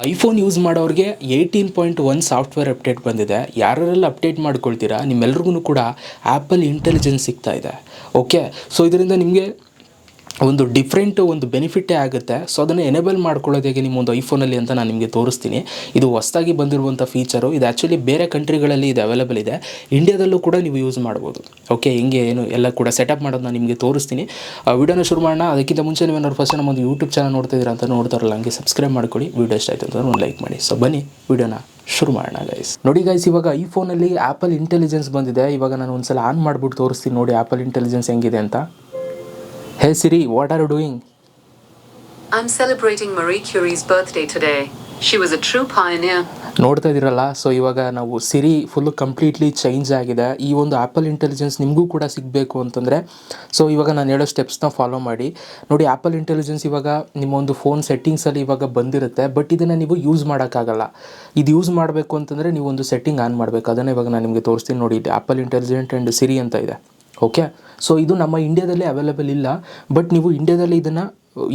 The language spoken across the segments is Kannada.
ಐಫೋನ್ ಯೂಸ್ ಮಾಡೋರಿಗೆ 18.1 ಸಾಫ್ಟ್ವೇರ್ ಅಪ್ಡೇಟ್ ಬಂದಿದೆ. ಯಾರೆಲ್ಲ ಅಪ್ಡೇಟ್ ಮಾಡ್ಕೊಳ್ತೀರಾ ನಿಮ್ಮೆಲ್ರಿಗೂ ಕೂಡ ಆ್ಯಪಲ್ ಇಂಟೆಲಿಜೆನ್ಸ್ ಸಿಗ್ತಾ ಇದೆ. ಓಕೆ, ಸೊ ಇದರಿಂದ ನಿಮಗೆ ಒಂದು ಒಂದು ಬೆನಿಫಿಟ್ಟೇ ಆಗುತ್ತೆ. ಸೊ ಅದನ್ನು ಎನೇಬಲ್ ಮಾಡ್ಕೊಳ್ಳೋದು ಹೇಗೆ ನಿಮ್ಮೊಂದು ಐಫೋನಲ್ಲಿ ಅಂತ ನಾನು ನಿಮಗೆ ತೋರಿಸ್ತೀನಿ. ಇದು ಹೊಸದಾಗಿ ಬಂದಿರುವಂಥ ಫೀಚರು. ಇದು ಆ್ಯಕ್ಚುಲಿ ಬೇರೆ ಕಂಟ್ರಿಗಳಲ್ಲಿ ಇದು ಅವೈಲೇಬಲ್ ಇದೆ. ಇಂಡಿಯಾದಲ್ಲೂ ಕೂಡ ನೀವು ಯೂಸ್ ಮಾಡ್ಬೋದು. ಓಕೆ, ಹಿಂಗೆ ಏನು ಎಲ್ಲ ಕೂಡ ಸೆಟಪ್ ಮಾಡೋದು ನಾನು ನಿಮಗೆ ತೋರಿಸ್ತೀನಿ. ವಿಡಿಯೋನ ಶುರು ಮಾಡೋಣ. ಅದಕ್ಕಿಂತ ಮುಂಚೆ ನೀವೇನಾದ್ರು ಫಸ್ಟ್ ನಮ್ಮೊಂದು ಯೂಟ್ಯೂಬ್ ಚಾನಲ್ ನೋಡ್ತಿದ್ದೀರಾ ಅಂತ ನೋಡ್ತಾರಲ್ಲ, ಹಂಗೆ ಸಬ್ಸ್ಕ್ರೈಬ್ ಮಾಡ್ಕೊಳ್ಳಿ. ವಿಡಿಯೋ ಇಷ್ಟ ಆಯಿತು ಅಂತ ಒಂದು ಲೈಕ್ ಮಾಡಿ. ಸೊ ಬನ್ನಿ ವಿಡಿಯೋನ ಶುರು ಮಾಡೋಣ ಗೈಸ್. ನೋಡಿ ಗೈಸ್, ಇವಾಗ ಐಫೋನಲ್ಲಿ ಆ್ಯಪಲ್ ಇಂಟೆಲಿಜೆನ್ಸ್ ಬಂದಿದೆ. ಇವಾಗ ನಾನು ಒಂದ್ಸಲ ಆನ್ ಮಾಡಿಬಿಟ್ಟು ತೋರಿಸ್ತೀನಿ ನೋಡಿ ಆ್ಯಪಲ್ ಇಂಟೆಲಿಜೆನ್ಸ್ ಹೆಂಗಿದೆ ಅಂತ. Hey Siri, what are you doing? I'm celebrating Marie Curie's birthday today. She was a true pioneer. ನೋಡ್ತಾ ಇದ್ದೀರಲ್ಲ, ಸೊ ಇವಾಗ ನಾವು ಸಿರಿ ಫುಲ್ಲು ಕಂಪ್ಲೀಟ್ಲಿ ಚೇಂಜ್ ಆಗಿದೆ. ಈ ಒಂದು ಆ್ಯಪಲ್ ಇಂಟೆಲಿಜೆನ್ಸ್ ನಿಮಗೂ ಕೂಡ ಸಿಗಬೇಕು ಅಂತಂದರೆ ಸೊ ಇವಾಗ ನಾನು ಹೇಳೋ ಸ್ಟೆಪ್ಸ್ನ ಫಾಲೋ ಮಾಡಿ. ನೋಡಿ, ಆ್ಯಪಲ್ ಇಂಟೆಲಿಜೆನ್ಸ್ ಇವಾಗ ನಿಮ್ಮ ಒಂದು ಫೋನ್ ಸೆಟ್ಟಿಂಗ್ಸಲ್ಲಿ ಇವಾಗ ಬಂದಿರುತ್ತೆ. ಬಟ್ ಇದನ್ನು ನೀವು ಯೂಸ್ ಮಾಡೋಕ್ಕಾಗಲ್ಲ. ಇದು ಯೂಸ್ ಮಾಡಬೇಕು ಅಂತಂದರೆ ನೀವು ಒಂದು ಸೆಟ್ಟಿಂಗ್ ಆನ್ ಮಾಡಬೇಕು. ಅದನ್ನು ಇವಾಗ ನಾನು ನಿಮಗೆ ತೋರಿಸ್ತೀನಿ ನೋಡಿ. ಇಲ್ಲಿ ಆ್ಯಪಲ್ ಇಂಟೆಲಿಜೆಂಟ್ ಆ್ಯಂಡ್ ಸಿರಿ ಅಂತ ಇದೆ. ಓಕೆ, ಸೊ ಇದು ನಮ್ಮ ಇಂಡಿಯಾದಲ್ಲಿ ಅವೈಲೇಬಲ್ ಇಲ್ಲ. ಬಟ್ ನೀವು ಇಂಡಿಯಾದಲ್ಲಿ ಇದನ್ನು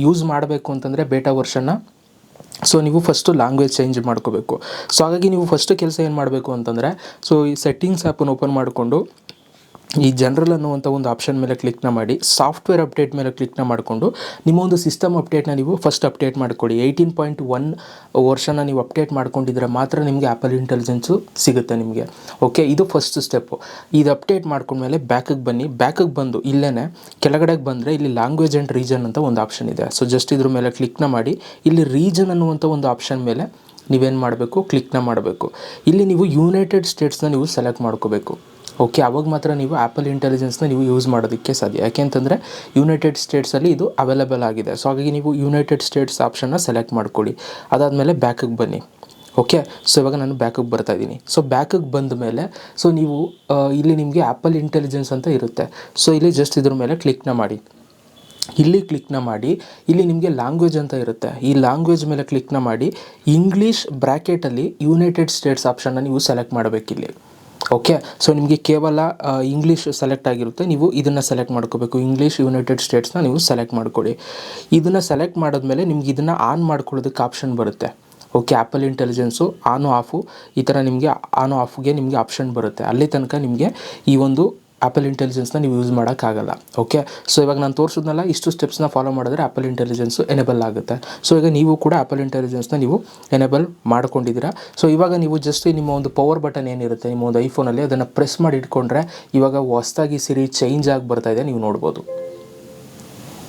ಯೂಸ್ ಮಾಡಬೇಕು ಅಂತಂದರೆ ಬೇಟಾ ವರ್ಷನ್ನ ಸೊ ನೀವು ಫಸ್ಟು ಲ್ಯಾಂಗ್ವೇಜ್ ಚೇಂಜ್ ಮಾಡ್ಕೋಬೇಕು. ಸೊ ಹಾಗಾಗಿ ನೀವು ಫಸ್ಟ್ ಕೆಲಸ ಏನು ಮಾಡಬೇಕು ಅಂತಂದರೆ, ಸೊ ಈ ಸೆಟ್ಟಿಂಗ್ಸ್ ಆ್ಯಪನ್ನು ಓಪನ್ ಮಾಡಿಕೊಂಡು ಈ ಜನರಲ್ ಅನ್ನುವಂಥ ಒಂದು ಆಪ್ಷನ್ ಮೇಲೆ ಕ್ಲಿಕ್ನ ಮಾಡಿ, ಸಾಫ್ಟ್ವೇರ್ ಅಪ್ಡೇಟ್ ಮೇಲೆ ಕ್ಲಿಕ್ನ ಮಾಡಿಕೊಂಡು ನಿಮ್ಮ ಒಂದು ಸಿಸ್ಟಮ್ ಅಪ್ಡೇಟ್ನ ನೀವು ಫಸ್ಟ್ ಅಪ್ಡೇಟ್ ಮಾಡಿಕೊಡಿ. 18.1 ವರ್ಷನ ನೀವು ಅಪ್ಡೇಟ್ ಮಾಡ್ಕೊಂಡಿದ್ರೆ ಮಾತ್ರ ನಿಮಗೆ ಆ್ಯಪಲ್ ಇಂಟೆಲಿಜೆನ್ಸು ಸಿಗುತ್ತೆ ನಿಮಗೆ. ಓಕೆ, ಇದು ಫಸ್ಟ್ ಸ್ಟೆಪ್ಪು. ಇದು ಅಪ್ಡೇಟ್ ಮಾಡ್ಕೊಂಡ್ಮೇಲೆ ಬ್ಯಾಕಿಗೆ ಬನ್ನಿ. ಬ್ಯಾಕಿಗೆ ಬಂದು ಇಲ್ಲೇ ಕೆಳಗಡೆಗೆ ಬಂದರೆ ಇಲ್ಲಿ ಲ್ಯಾಂಗ್ವೇಜ್ ಆ್ಯಂಡ್ ರೀಜನ್ ಅಂತ ಒಂದು ಆಪ್ಷನ್ ಇದೆ. ಸೊ ಜಸ್ಟ್ ಇದ್ರ ಮೇಲೆ ಕ್ಲಿಕ್ನ ಮಾಡಿ ಇಲ್ಲಿ ರೀಜನ್ ಅನ್ನುವಂಥ ಒಂದು ಆಪ್ಷನ್ ಮೇಲೆ ನೀವೇನು ಮಾಡಬೇಕು, ಕ್ಲಿಕ್ನ ಮಾಡಬೇಕು. ಇಲ್ಲಿ ನೀವು ಯುನೈಟೆಡ್ ಸ್ಟೇಟ್ಸ್ನ ನೀವು ಸೆಲೆಕ್ಟ್ ಮಾಡ್ಕೋಬೇಕು. ಓಕೆ, ಅವಾಗ ಮಾತ್ರ ನೀವು ಆ್ಯಪಲ್ ಇಂಟೆಲಿಜೆನ್ಸ್ನ ನೀವು ಯೂಸ್ ಮಾಡೋದಕ್ಕೆ ಸಾಧ್ಯ. ಯಾಕೆಂತಂದರೆ ಯುನೈಟೆಡ್ ಸ್ಟೇಟ್ಸಲ್ಲಿ ಇದು ಅವೈಲೇಬಲ್ ಆಗಿದೆ. ಸೊ ಹಾಗಾಗಿ ನೀವು ಯುನೈಟೆಡ್ ಸ್ಟೇಟ್ಸ್ ಆಪ್ಷನ್ನ ಸೆಲೆಕ್ಟ್ ಮಾಡ್ಕೊಳ್ಳಿ. ಅದಾದಮೇಲೆ ಬ್ಯಾಕಿಗೆ ಬನ್ನಿ. ಓಕೆ, ಸೊ ಇವಾಗ ನಾನು ಬ್ಯಾಕಿಗೆ ಬರ್ತಾಯಿದ್ದೀನಿ. ಸೊ ಬ್ಯಾಕಿಗೆ ಬಂದ ಮೇಲೆ ಸೊ ನೀವು ಇಲ್ಲಿ ನಿಮಗೆ ಆ್ಯಪಲ್ ಇಂಟೆಲಿಜೆನ್ಸ್ ಅಂತ ಇರುತ್ತೆ. ಸೊ ಇಲ್ಲಿ ಜಸ್ಟ್ ಇದ್ರ ಮೇಲೆ ಕ್ಲಿಕ್ನ ಮಾಡಿ. ಇಲ್ಲಿ ಕ್ಲಿಕ್ನ ಮಾಡಿ ಇಲ್ಲಿ ನಿಮಗೆ ಲ್ಯಾಂಗ್ವೇಜ್ ಅಂತ ಇರುತ್ತೆ. ಈ ಲ್ಯಾಂಗ್ವೇಜ್ ಮೇಲೆ ಕ್ಲಿಕ್ನ ಮಾಡಿ ಇಂಗ್ಲೀಷ್ ಬ್ರ್ಯಾಕೆಟಲ್ಲಿ ಯುನೈಟೆಡ್ ಸ್ಟೇಟ್ಸ್ ಆಪ್ಷನ್ನ ನೀವು ಸೆಲೆಕ್ಟ್ ಮಾಡಬೇಕಿಲ್ಲಿ. ಓಕೆ, ಸೊ ನಿಮಗೆ ಕೇವಲ ಇಂಗ್ಲೀಷ್ ಸೆಲೆಕ್ಟ್ ಆಗಿರುತ್ತೆ. ನೀವು ಇದನ್ನು ಸೆಲೆಕ್ಟ್ ಮಾಡ್ಕೋಬೇಕು. ಇಂಗ್ಲೀಷ್ ಯುನೈಟೆಡ್ ಸ್ಟೇಟ್ಸ್ನ ನೀವು ಸೆಲೆಕ್ಟ್ ಮಾಡ್ಕೊಳ್ಳಿ. ಇದನ್ನು ಸೆಲೆಕ್ಟ್ ಮಾಡಿದ್ಮೇಲೆ ನಿಮ್ಗೆ ಇದನ್ನು ಆನ್ ಮಾಡ್ಕೊಳ್ಳೋದಕ್ಕೆ ಆಪ್ಷನ್ ಬರುತ್ತೆ. ಓಕೆ, ಆ್ಯಪಲ್ ಇಂಟೆಲಿಜೆನ್ಸು ಆನು ಆಫು ಈ ಥರ ನಿಮಗೆ ಆನು ಆಫ್ಗೆ ನಿಮಗೆ ಆಪ್ಷನ್ ಬರುತ್ತೆ. ಅಲ್ಲಿ ತನಕ ನಿಮಗೆ ಈ ಒಂದು ಆ್ಯಪಲ್ ಇಂಟೆಲಿಜೆನ್ಸ್ನ ನೀವು ಯೂಸ್ ಮಾಡೋಕ್ಕಾಗಲ್ಲ. ಓಕೆ, ಸೊ ಇವಾಗ ನಾನು ತೋರಿಸಿದ್ನಲ್ಲ, ಇಷ್ಟು ಸ್ಟೆಪ್ಸ್ನ ಫಾಲೋ ಮಾಡಿದ್ರೆ ಆ್ಯಪಲ್ ಇಂಟೆಲಿಜೆನ್ಸು ಎನೇಬಲ್ ಆಗುತ್ತೆ. ಸೊ ಈಗ ನೀವು ಕೂಡ ಆ್ಯಪಲ್ ಇಂಟೆಲಿಜೆನ್ಸ್ನ ನೀವು ಎನೇಬಲ್ ಮಾಡ್ಕೊಂಡಿದ್ದೀರಾ. ಸೊ ಇವಾಗ ನೀವು ಜಸ್ಟ್ ನಿಮ್ಮ ಒಂದು ಪವರ್ ಬಟನ್ ಏನಿರುತ್ತೆ ನಿಮ್ಮ ಒಂದು ಐಫೋನಲ್ಲಿ ಅದನ್ನು ಪ್ರೆಸ್ ಮಾಡಿ ಇಟ್ಕೊಂಡ್ರೆ ಇವಾಗ ಹೊಸದಾಗಿ ಸಿರಿ ಚೇಂಜ್ ಆಗಿ ಬರ್ತಾಯಿದೆ. ನೀವು ನೋಡ್ಬೋದು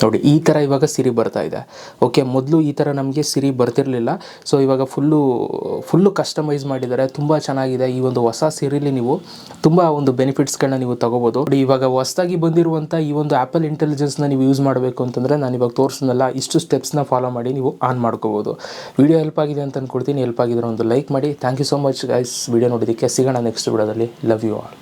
ನೋಡಿ, ಈ ಥರ ಇವಾಗ ಸಿರಿ ಬರ್ತಾ ಇದೆ. ಓಕೆ, ಮೊದಲು ಈ ಥರ ನಮಗೆ ಸಿರಿ ಬರ್ತಿರಲಿಲ್ಲ. ಸೊ ಇವಾಗ ಫುಲ್ಲು ಕಸ್ಟಮೈಸ್ ಮಾಡಿದ್ದಾರೆ. ತುಂಬ ಚೆನ್ನಾಗಿದೆ. ಈ ಒಂದು ಹೊಸ ಸಿರಿಲಿ ನೀವು ತುಂಬ ಒಂದು ಬೆನಿಫಿಟ್ಸ್ಗಳನ್ನ ನೀವು ತೊಗೋಬೋದು. ನೋಡಿ, ಇವಾಗ ಹೊಸದಾಗಿ ಬಂದಿರುವಂಥ ಈ ಒಂದು ಆ್ಯಪಲ್ ಇಂಟೆಲಿಜೆನ್ಸ್ನ ನೀವು ಯೂಸ್ ಮಾಡಬೇಕು ಅಂತಂದರೆ ನಾನು ಇವಾಗ ತೋರಿಸಿದ್ನಲ್ಲ, ಇಷ್ಟು ಸ್ಟೆಪ್ಸ್ನ ಫಾಲೋ ಮಾಡಿ ನೀವು ಆನ್ ಮಾಡ್ಕೋಬೋದು. ವಿಡಿಯೋ ಹೆಲ್ಪ್ ಆಗಿದೆ ಅಂತ ಅಂದ್ಕೊಡ್ತೀನಿ. ಹೆಲ್ಪ್ ಆಗಿದ್ರೆ ಒಂದು ಲೈಕ್ ಮಾಡಿ. Thank you so much guys video ನೋಡೋದಕ್ಕೆ. ಸಿಗೋಣ ನೆಕ್ಸ್ಟ್ ವಿಡಿಯೋದಲ್ಲಿ. Love you all.